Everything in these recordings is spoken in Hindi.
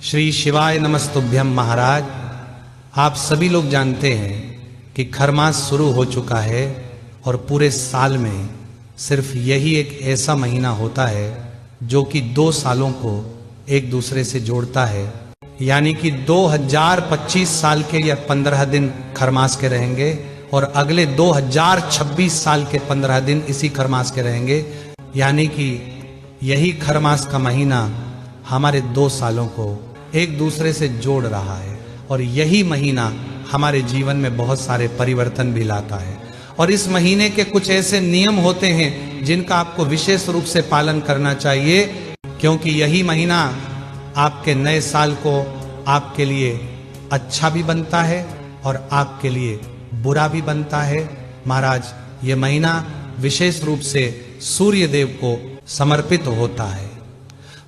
श्री शिवाय नमस्तुभ्यम। महाराज, आप सभी लोग जानते हैं कि खरमास शुरू हो चुका है और पूरे साल में सिर्फ यही एक ऐसा महीना होता है जो कि 2 सालों को एक दूसरे से जोड़ता है। यानी कि 2025 साल के या 15 दिन खरमास के रहेंगे और अगले 2026 साल के 15 दिन इसी खरमास के रहेंगे। यानी कि यही खरमास का महीना हमारे 2 सालों को एक दूसरे से जोड़ रहा है और यही महीना हमारे जीवन में बहुत सारे परिवर्तन भी लाता है। और इस महीने के कुछ ऐसे नियम होते हैं जिनका आपको विशेष रूप से पालन करना चाहिए, क्योंकि यही महीना आपके नए साल को आपके लिए अच्छा भी बनता है और आपके लिए बुरा भी बनता है। महाराज, ये महीना विशेष रूप से सूर्य देव को समर्पित होता है।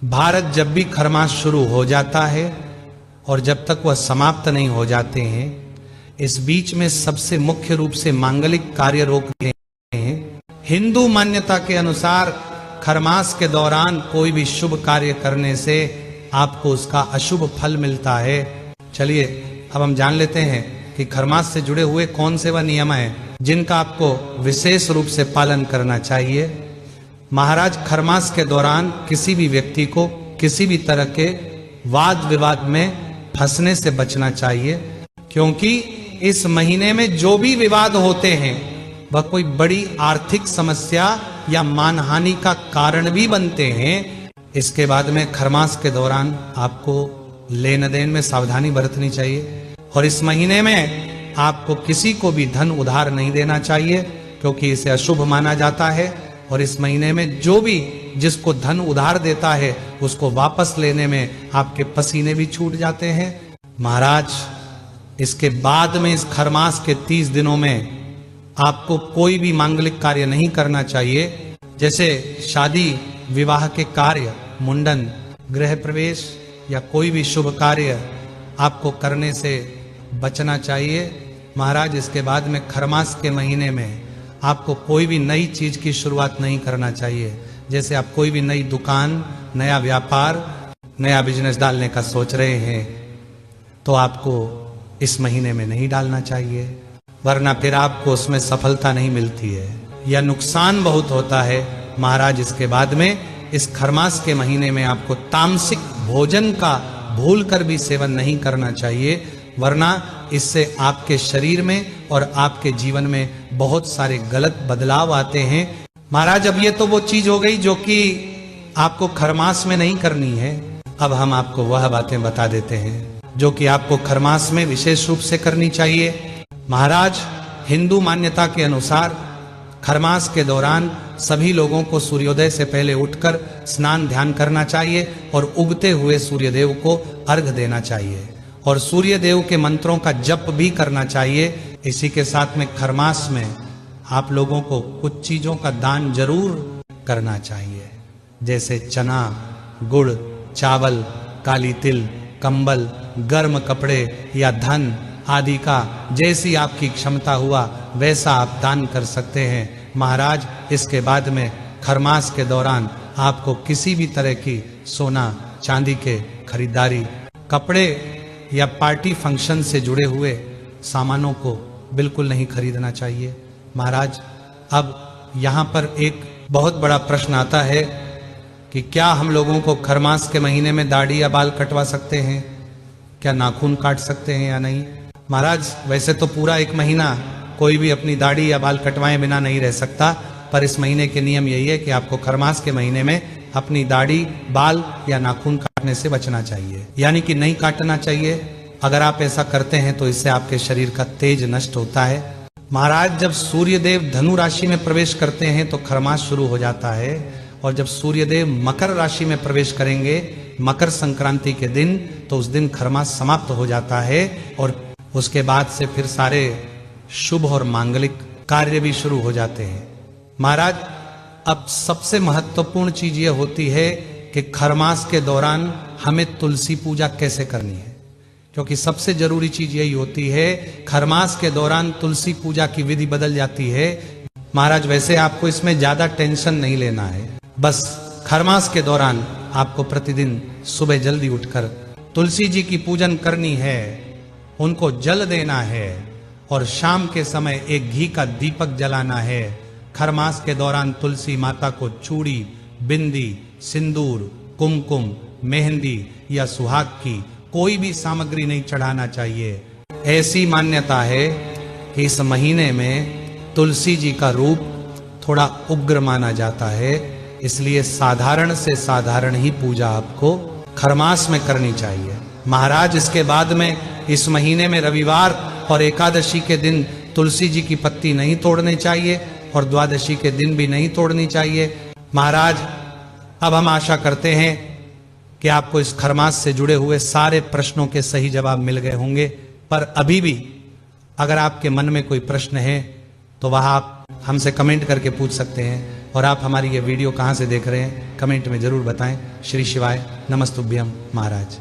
भारत जब भी खरमास शुरू हो जाता है और जब तक वह समाप्त नहीं हो जाते हैं, इस बीच में सबसे मुख्य रूप से मांगलिक कार्य रोकते हैं। हिंदू मान्यता के अनुसार खरमास के दौरान कोई भी शुभ कार्य करने से आपको उसका अशुभ फल मिलता है। चलिए अब हम जान लेते हैं कि खरमास से जुड़े हुए कौन से वह नियम हैं जिनका आपको विशेष रूप से पालन करना चाहिए। महाराज, खरमास के दौरान किसी भी व्यक्ति को किसी भी तरह के वाद विवाद में फंसने से बचना चाहिए, क्योंकि इस महीने में जो भी विवाद होते हैं वह कोई बड़ी आर्थिक समस्या या मानहानि का कारण भी बनते हैं। इसके बाद में खरमास के दौरान आपको लेन देन में सावधानी बरतनी चाहिए और इस महीने में आपको किसी को भी धन उधार नहीं देना चाहिए, क्योंकि इसे अशुभ माना जाता है। और इस महीने में जो भी जिसको धन उधार देता है उसको वापस लेने में आपके पसीने भी छूट जाते हैं। महाराज, इसके बाद में इस खरमास के 30 दिनों में आपको कोई भी मांगलिक कार्य नहीं करना चाहिए, जैसे शादी विवाह के कार्य, मुंडन, गृह प्रवेश या कोई भी शुभ कार्य आपको करने से बचना चाहिए। महाराज, इसके बाद में खरमास के महीने में आपको कोई भी नई चीज की शुरुआत नहीं करना चाहिए। जैसे आप कोई भी नई दुकान, नया व्यापार, नया बिजनेस डालने का सोच रहे हैं तो आपको इस महीने में नहीं डालना चाहिए, वरना फिर आपको उसमें सफलता नहीं मिलती है या नुकसान बहुत होता है। महाराज, इसके बाद में इस खरमास के महीने में आपको तामसिक भोजन का भूलकर भी सेवन नहीं करना चाहिए, वरना इससे आपके शरीर में और आपके जीवन में बहुत सारे गलत बदलाव आते हैं। महाराज, अब ये तो वो चीज हो गई जो कि आपको खरमास में नहीं करनी है। अब हम आपको वह बातें बता देते हैं जो कि आपको खरमास में विशेष रूप से करनी चाहिए। महाराज, हिंदू मान्यता के अनुसार खरमास के दौरान सभी लोगों को सूर्योदय से पहले उठकर स्नान ध्यान करना चाहिए और उगते हुए सूर्यदेव को अर्घ देना चाहिए और सूर्य देव के मंत्रों का जप भी करना चाहिए। इसी के साथ में खरमास में आप लोगों को कुछ चीजों का दान जरूर करना चाहिए, जैसे चना, गुड़, चावल, काली तिल, कंबल, गर्म कपड़े या धन आदि का जैसी आपकी क्षमता हुआ वैसा आप दान कर सकते हैं। महाराज, इसके बाद में खरमास के दौरान आपको किसी भी तरह की सोना चांदी के खरीदारी, कपड़े या पार्टी फंक्शन से जुड़े हुए सामानों को बिल्कुल नहीं खरीदना चाहिए। महाराज, अब यहाँ पर एक बहुत बड़ा प्रश्न आता है कि क्या हम लोगों को खरमास के महीने में दाढ़ी या बाल कटवा सकते हैं, क्या नाखून काट सकते हैं या नहीं। महाराज, वैसे तो पूरा एक महीना कोई भी अपनी दाढ़ी या बाल कटवाए बिना नहीं रह सकता, पर इस महीने के नियम यही है कि आपको खरमास के महीने में अपनी दाढ़ी, बाल या नाखून काटने से बचना चाहिए, यानी कि नहीं काटना चाहिए। अगर आप ऐसा करते हैं तो इससे आपके शरीर का तेज नष्ट होता है। महाराज, जब सूर्यदेव धनु राशि में प्रवेश करते हैं तो खरमास शुरू हो जाता है, और जब सूर्यदेव मकर राशि में प्रवेश करेंगे मकर संक्रांति के दिन, तो उस दिन खरमास समाप्त हो जाता है और उसके बाद से फिर सारे शुभ और मांगलिक कार्य भी शुरू हो जाते हैं। महाराज, अब सबसे महत्वपूर्ण चीज यह होती है कि खरमास के दौरान हमें तुलसी पूजा कैसे करनी है, क्योंकि सबसे जरूरी चीज यही होती है। खरमास के दौरान तुलसी पूजा की विधि बदल जाती है। महाराज, वैसे आपको इसमें ज्यादा टेंशन नहीं लेना है, बस खरमास के दौरान आपको प्रतिदिन सुबह जल्दी उठकर तुलसी जी की पूजन करनी है, उनको जल देना है और शाम के समय एक घी का दीपक जलाना है। खरमास के दौरान तुलसी माता को चूड़ी, बिंदी, सिंदूर, कुमकुम, मेहंदी या सुहाग की कोई भी सामग्री नहीं चढ़ाना चाहिए। ऐसी मान्यता है कि इस महीने में तुलसी जी का रूप थोड़ा उग्र माना जाता है, इसलिए साधारण से साधारण ही पूजा आपको खरमास में करनी चाहिए। महाराज इसके बाद में इस महीने में रविवार और एकादशी के दिन तुलसी जी की पत्ती नहीं तोड़नी चाहिए और द्वादशी के दिन भी नहीं तोड़नी चाहिए। महाराज अब हम आशा करते हैं कि आपको इस खरमास से जुड़े हुए सारे प्रश्नों के सही जवाब मिल गए होंगे, पर अभी भी अगर आपके मन में कोई प्रश्न है तो वह आप हमसे कमेंट करके पूछ सकते हैं। और आप हमारी ये वीडियो कहाँ से देख रहे हैं कमेंट में जरूर बताएं। श्री शिवाय नमस्तुभ्यम महाराज।